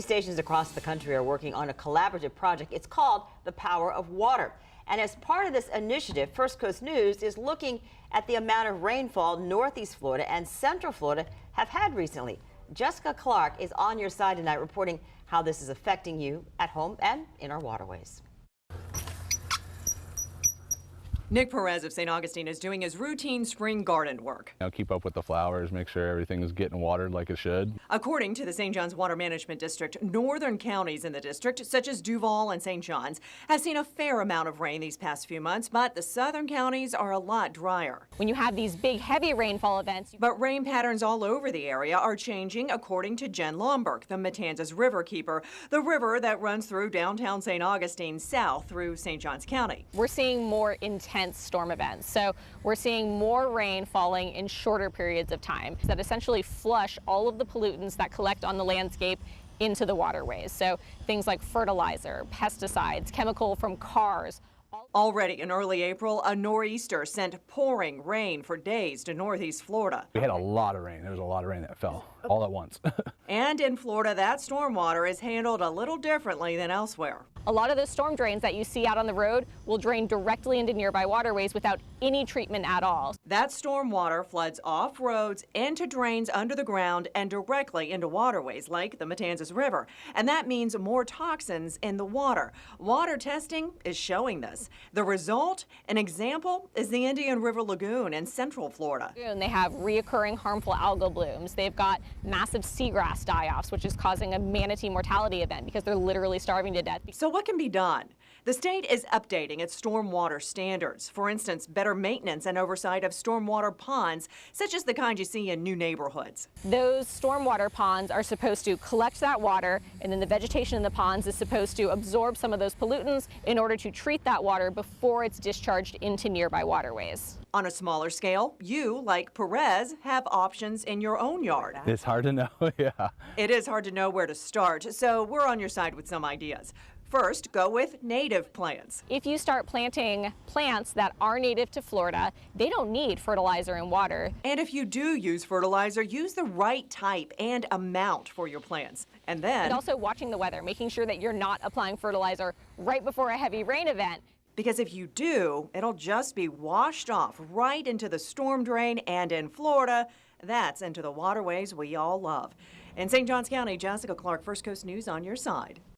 Stations across the country are working on a collaborative project. It's called The Power of Water. And as part of this initiative, First Coast News is looking at the amount of rainfall Northeast Florida and Central Florida have had recently. Jessica Clark is on your side tonight reporting how this is affecting you at home and in our waterways. Nick Perez of St. Augustine is doing his routine spring garden work. Keep up with the flowers, make sure everything is getting watered like it should. According to the St. John's Water Management District, northern counties in the district, such as Duval and St. John's, have seen a fair amount of rain these past few months, but the southern counties are a lot drier. When you have these big, heavy rainfall events. But rain patterns all over the area are changing, according to Jen Lomberg, the Matanzas River keeper, the river that runs through downtown St. Augustine south through St. John's County. We're seeing more intense storm events. So we're seeing more rain falling in shorter periods of time that essentially flush all of the pollutants that collect on the landscape into the waterways. So things like fertilizer, pesticides, chemical from cars. Already in early April, a nor'easter sent pouring rain for days to northeast Florida. We had a lot of rain. There was a lot of rain that fell all at once. And in Florida, that stormwater is handled a little differently than elsewhere. A lot of those storm drains that you see out on the road will drain directly into nearby waterways without any treatment at all. That stormwater floods off roads, into drains under the ground, and directly into waterways like the Matanzas River. And that means more toxins in the water. Water testing is showing this. The result, an example, is the Indian River Lagoon in central Florida. They have reoccurring harmful algal blooms. They've got massive seagrass die-offs, which is causing a manatee mortality event because they're literally starving to death. So what can be done? The state is updating its stormwater standards. For instance, better maintenance and oversight of stormwater ponds, such as the kind you see in new neighborhoods. Those stormwater ponds are supposed to collect that water, and then the vegetation in the ponds is supposed to absorb some of those pollutants in order to treat that water before it's discharged into nearby waterways. On a smaller scale, you, like Perez, have options in your own yard. It's hard to know, yeah. It is hard to know where to start, so we're on your side with some ideas. First, go with native plants. If you start planting plants that are native to Florida, they don't need fertilizer and water. And if you do use fertilizer, use the right type and amount for your plants. And then... And also watching the weather, making sure that you're not applying fertilizer right before a heavy rain event. Because if you do, it'll just be washed off right into the storm drain, and in Florida, that's into the waterways we all love. In St. Johns County, Jessica Clark, First Coast News on your side.